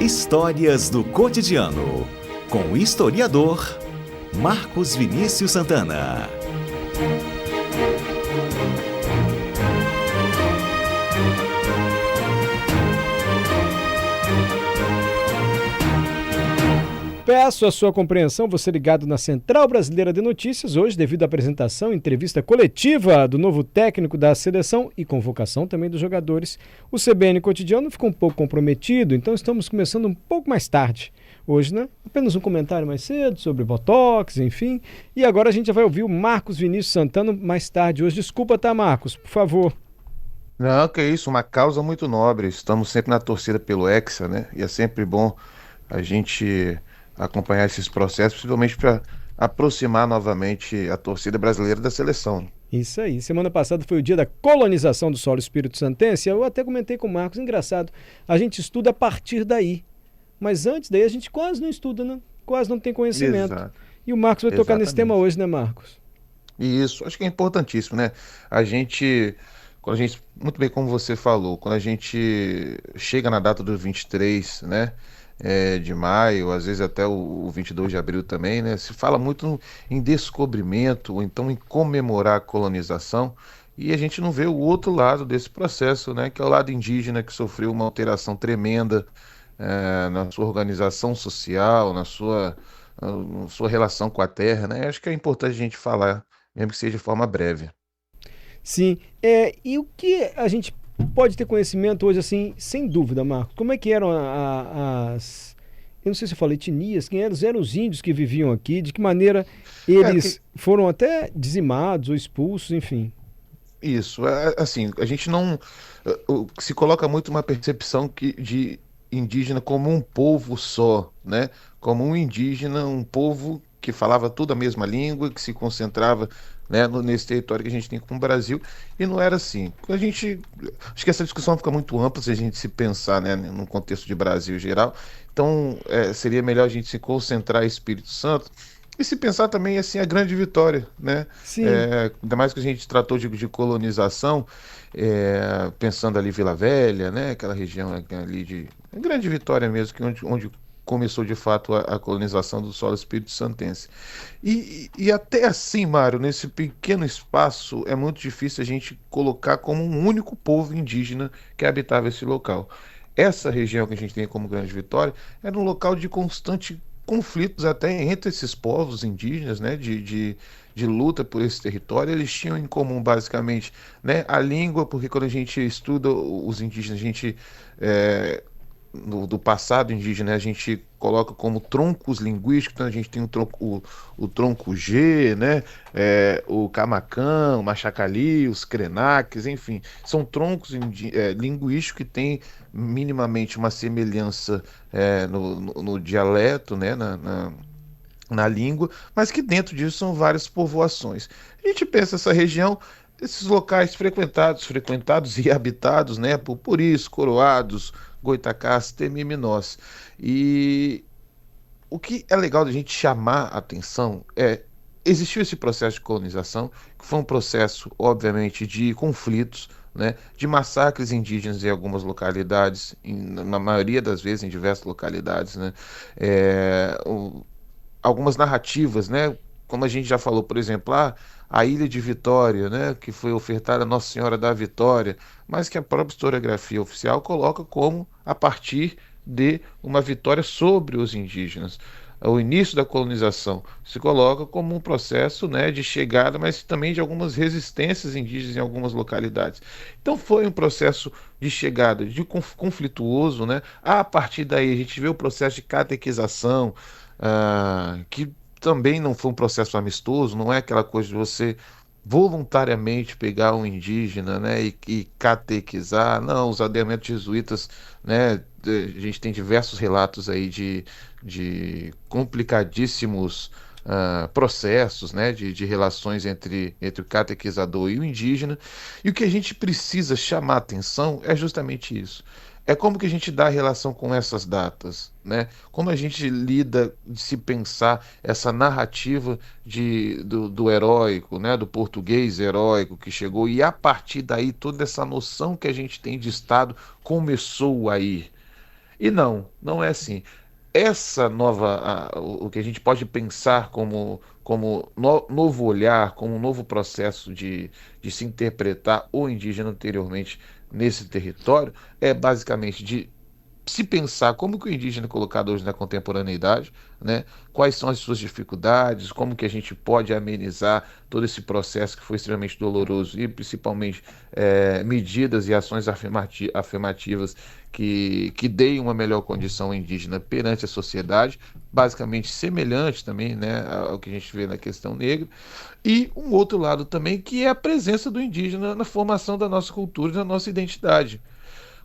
Histórias do cotidiano, com o historiador Marcos Vinícius Santana. Peço a sua compreensão, você ligado na Central Brasileira de Notícias, hoje devido à apresentação, entrevista coletiva do novo técnico da seleção e convocação também dos jogadores. O CBN Cotidiano ficou um pouco comprometido, então estamos começando um pouco mais tarde. Hoje, né? Apenas um comentário mais cedo sobre Botox, enfim. E agora a gente já vai ouvir o Marcos Vinícius Santana mais tarde hoje. Desculpa, tá, Marcos? Por favor. Não, que isso, uma causa muito nobre. Estamos sempre na torcida pelo Hexa, né? E é sempre bom a gente acompanhar esses processos, principalmente para aproximar novamente a torcida brasileira da seleção. Isso aí. Semana passada foi o dia da colonização do solo espírito santense. Eu até comentei com o Marcos, engraçado, a gente estuda a partir daí. Mas antes daí a gente quase não estuda, né? Quase não tem conhecimento. Exato, E o Marcos vai tocar nesse tema exatamente. hoje, né, Marcos? E isso, acho que é importantíssimo, né? Quando a gente, muito bem como você falou, quando a gente chega na data do 23, né, de maio, às vezes até o 22 de abril também, né, se fala muito em descobrimento, ou então em comemorar a colonização, e a gente não vê o outro lado desse processo, né, que é o lado indígena, que sofreu uma alteração tremenda, na sua organização social, na sua relação com a terra, né? Acho que é importante a gente falar, mesmo que seja de forma breve. Sim. E o que a gente pode ter conhecimento hoje, assim, sem dúvida, Marcos? Como é que eram as... Eu não sei se eu falei etnias, quem eram? Eram os índios que viviam aqui, de que maneira É que eles foram até dizimados ou expulsos, enfim. isso, assim, a gente não se coloca muito uma percepção de indígena como um povo só, né? Como um indígena, um povo que falava toda a mesma língua, que se concentrava, né, nesse território que a gente tem como Brasil, e não era assim. Acho que essa discussão fica muito ampla se a gente se pensar, né, num contexto de Brasil geral. Então, seria melhor a gente se concentrar em Espírito Santo e se pensar também assim a grande vitória, né? Sim. Ainda mais que a gente tratou de colonização, pensando ali Vila Velha, né? Aquela região ali de grande vitória mesmo, que onde começou de fato a colonização do solo espírito santense. E até assim, Mário, nesse pequeno espaço, é muito difícil a gente colocar como um único povo indígena que habitava esse local. Essa região que a gente tem como Grande Vitória era um local de constante conflitos até entre esses povos indígenas, né, de luta por esse território. Eles tinham em comum basicamente, né, a língua, porque quando a gente estuda os indígenas, a gente do passado indígena, né, a gente coloca como troncos linguísticos. Então a gente tem o tronco G, né, o Camacã, o Machacali, os Krenaques, enfim, são troncos linguísticos que têm minimamente uma semelhança no dialeto, né, na língua, mas que dentro disso são várias povoações. A gente pensa essa região, esses locais frequentados e habitados, né, por Puris, Coroados, Goitacás, Temiminós. E o que é legal da gente chamar a atenção existiu esse processo de colonização, que foi um processo, obviamente, de conflitos, né, de massacres indígenas em algumas localidades, na maioria das vezes em diversas localidades, né, é, o- algumas narrativas, né, como a gente já falou, por exemplo, a Ilha de Vitória, né, que foi ofertada a Nossa Senhora da Vitória, mas que a própria historiografia oficial coloca como a partir de uma vitória sobre os indígenas. O início da colonização se coloca como um processo, né, de chegada, mas também de algumas resistências indígenas em algumas localidades. Então foi um processo de chegada, conflituoso, né? A partir daí a gente vê o processo de catequização, que também não foi um processo amistoso, não é aquela coisa de você voluntariamente pegar um indígena, né, e catequizar. Não, os aldeamentos jesuítas, né, a gente tem diversos relatos aí de complicadíssimos processos, né, de relações entre o catequizador e o indígena. E o que a gente precisa chamar atenção é justamente isso. É como que a gente dá a relação com essas datas, né? Como a gente lida de se pensar essa narrativa do heróico, né? Do português heróico que chegou, e a partir daí toda essa noção que a gente tem de Estado começou a ir. E não é assim. Essa nova, o que a gente pode pensar como novo olhar, como um novo processo de se interpretar o indígena anteriormente nesse território, é basicamente de se pensar como que o indígena é colocado hoje na contemporaneidade, né? Quais são as suas dificuldades, como que a gente pode amenizar todo esse processo que foi extremamente doloroso e principalmente medidas e ações afirmativas que deem uma melhor condição ao indígena perante a sociedade, basicamente semelhante também, né, ao que a gente vê na questão negra, e um outro lado também que é a presença do indígena na formação da nossa cultura e da nossa identidade.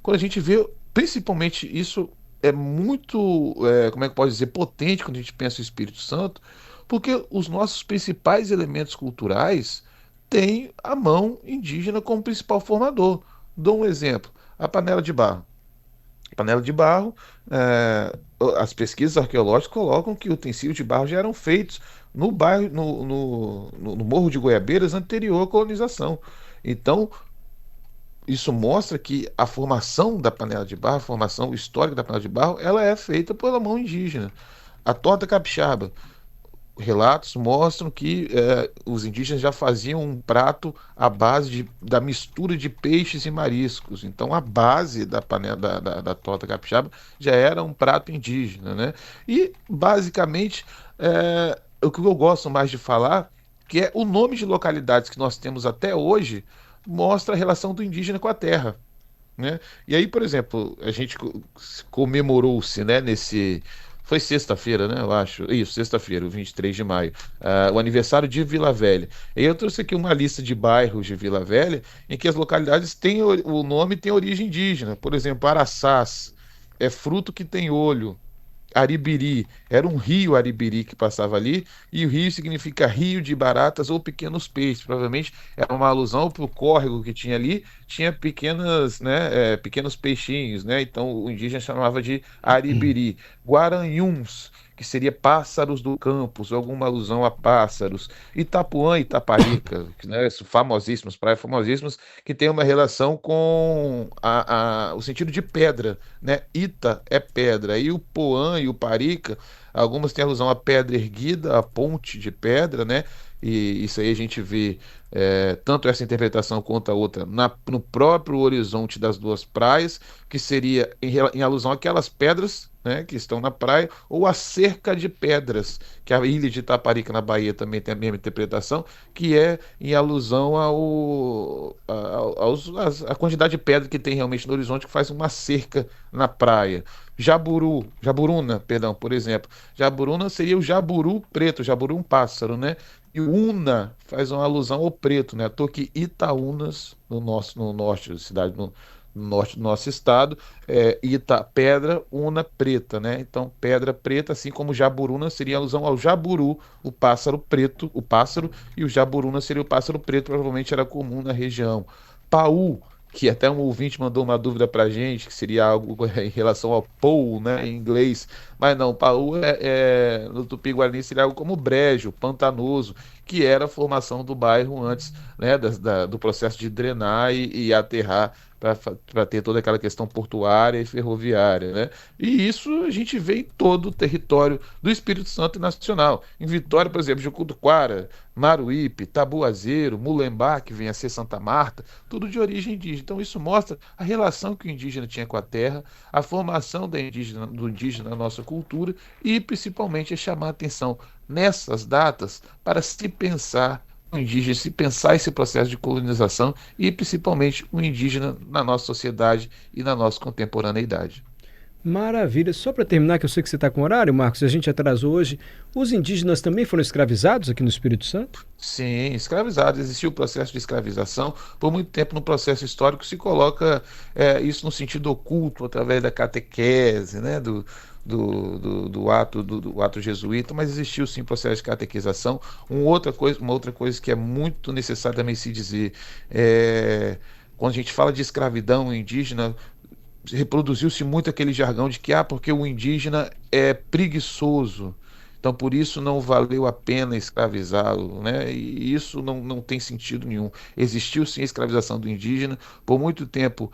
Quando a gente vê, principalmente isso é muito, como é que pode dizer, potente quando a gente pensa no Espírito Santo, porque os nossos principais elementos culturais têm a mão indígena como principal formador. Dou um exemplo, a panela de barro. A panela de barro, é, as pesquisas arqueológicas colocam que utensílios de barro já eram feitos no bairro, no Morro de Goiabeiras anterior à colonização. Então, isso mostra que a formação da panela de barro, a formação histórica da panela de barro, ela é feita pela mão indígena. A torta capixaba, relatos mostram que os indígenas já faziam um prato à base da mistura de peixes e mariscos. Então, a base da panela da torta capixaba já era um prato indígena, né? E, basicamente, o que eu gosto mais de falar, que é o nome de localidades que nós temos até hoje, mostra a relação do indígena com a terra, né? E aí, por exemplo, a gente comemorou-se, né, nesse. Foi sexta-feira, né? Eu acho. Isso, sexta-feira, o 23 de maio. O aniversário de Vila Velha. E eu trouxe aqui uma lista de bairros de Vila Velha em que as localidades têm o nome tem origem indígena. Por exemplo, Araçás é fruto que tem olho. Aribiri, era um rio Aribiri que passava ali, e o rio significa rio de baratas ou pequenos peixes. Provavelmente era uma alusão para o córrego que tinha ali, tinha pequenas, né, pequenos peixinhos, né? Então o indígena chamava de Aribiri. Guaranhuns, que seria pássaros do campos, alguma alusão a pássaros. Itapuã e Itaparica, que, né, são famosíssimos, praias famosíssimas, que tem uma relação com o sentido de pedra, né? Ita é pedra, e o Poã e o Parica, algumas têm alusão à pedra erguida, à ponte de pedra, né? E isso aí a gente vê tanto essa interpretação quanto a outra no próprio horizonte das duas praias, que seria em alusão àquelas pedras, né, que estão na praia, ou a cerca de pedras, que a ilha de Itaparica, na Bahia, também tem a mesma interpretação, que é em alusão à quantidade de pedra que tem realmente no horizonte, que faz uma cerca na praia. Jaburuna, perdão, por exemplo. Jaburuna seria o jaburu preto, jaburu um pássaro, né? E o Una faz uma alusão ao preto, né? À toa que Itaúnas, no norte da cidade, no norte do nosso estado, Ita, pedra, Una, preta, né? Então, pedra preta, assim como Jaburuna seria alusão ao jaburu, o pássaro preto, o pássaro, e o Jaburuna seria o pássaro preto, provavelmente era comum na região. Paú, que até um ouvinte mandou uma dúvida pra gente, que seria algo em relação ao Pou, né, em inglês, mas não, Paú no Tupi-Guarani seria algo como brejo, pantanoso, que era a formação do bairro antes, né, do processo de drenar e aterrar para ter toda aquela questão portuária e ferroviária, né? E isso a gente vê em todo o território do Espírito Santo e nacional. Em Vitória, por exemplo, Jucutuquara, Maruípe, Tabuazeiro, Mulembá, que vem a ser Santa Marta, tudo de origem indígena. Então isso mostra a relação que o indígena tinha com a terra, a formação do indígena na nossa cultura e principalmente é chamar a atenção nessas datas para se pensar o indígena, se pensar esse processo de colonização e principalmente o indígena na nossa sociedade e na nossa contemporaneidade. Maravilha. Só para terminar, que eu sei que você está com horário, Marcos, a gente atrasou hoje. Os indígenas também foram escravizados aqui no Espírito Santo? Sim, escravizados. Existiu o processo de escravização. Por muito tempo no processo histórico se coloca isso no sentido oculto, através da catequese, né, do ato jesuíta, mas existiu sim processo de catequização. Uma outra coisa que é muito necessário também se dizer, quando a gente fala de escravidão indígena, reproduziu-se muito aquele jargão de que porque o indígena é preguiçoso, então por isso não valeu a pena escravizá-lo, né? E isso não tem sentido nenhum. Existiu sim a escravização do indígena, por muito tempo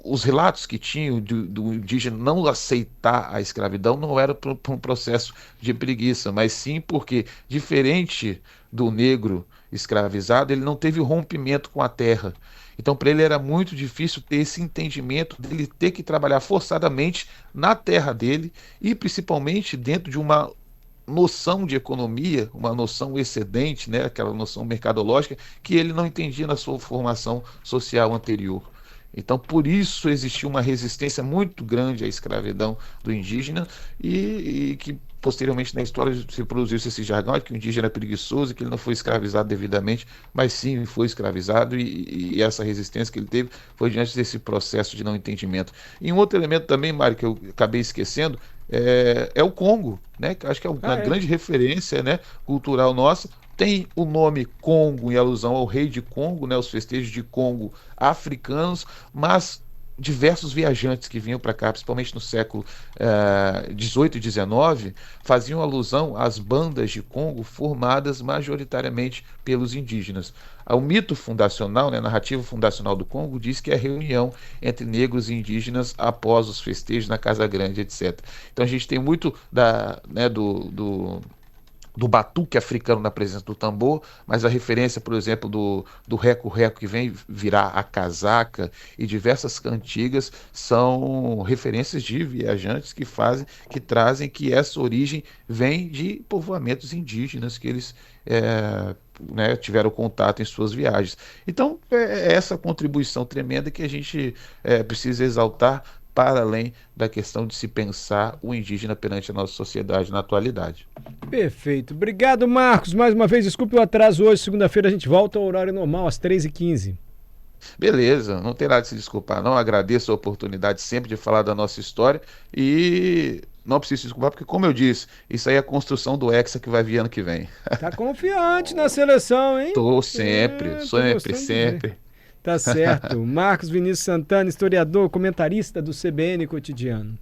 os relatos que tinham do indígena não aceitar a escravidão não era por um processo de preguiça, mas sim porque, diferente do negro escravizado, ele não teve rompimento com a terra. Então, para ele era muito difícil ter esse entendimento dele ter que trabalhar forçadamente na terra dele e principalmente dentro de uma noção de economia, uma noção excedente, né, aquela noção mercadológica que ele não entendia na sua formação social anterior. Então, por isso existiu uma resistência muito grande à escravidão do indígena e que posteriormente na história se produziu esse jargão de que o indígena é preguiçoso e que ele não foi escravizado devidamente, mas sim foi escravizado e essa resistência que ele teve foi diante desse processo de não entendimento. E um outro elemento também, Mário, que eu acabei esquecendo, é o Congo, né? Que eu acho que é uma grande referência, né, cultural nossa. Tem o nome Congo em alusão ao rei de Congo, né, os festejos de Congo africanos, mas diversos viajantes que vinham para cá, principalmente no século XVIII e XIX, faziam alusão às bandas de Congo formadas majoritariamente pelos indígenas. O mito fundacional, né, a narrativa fundacional do Congo diz que é a reunião entre negros e indígenas após os festejos na Casa Grande, etc. Então a gente tem muito do batuque africano na presença do tambor, mas a referência, por exemplo, do reco-reco que vem virar a casaca e diversas cantigas são referências de viajantes que trazem que essa origem vem de povoamentos indígenas que eles né, tiveram contato em suas viagens. Então, é essa contribuição tremenda que a gente precisa exaltar para além da questão de se pensar o indígena perante a nossa sociedade na atualidade. Perfeito. Obrigado, Marcos. Mais uma vez, desculpe o atraso hoje. Segunda-feira a gente volta ao horário normal, às 3h15. Beleza, não tem nada de se desculpar, não. Agradeço a oportunidade sempre de falar da nossa história e não preciso se desculpar, porque, como eu disse, isso aí é a construção do Hexa que vai vir ano que vem. Tá confiante na seleção, hein? Tô sempre, Tô sempre. Tá certo. Marcos Vinícius Santana, historiador, comentarista do CBN Cotidiano.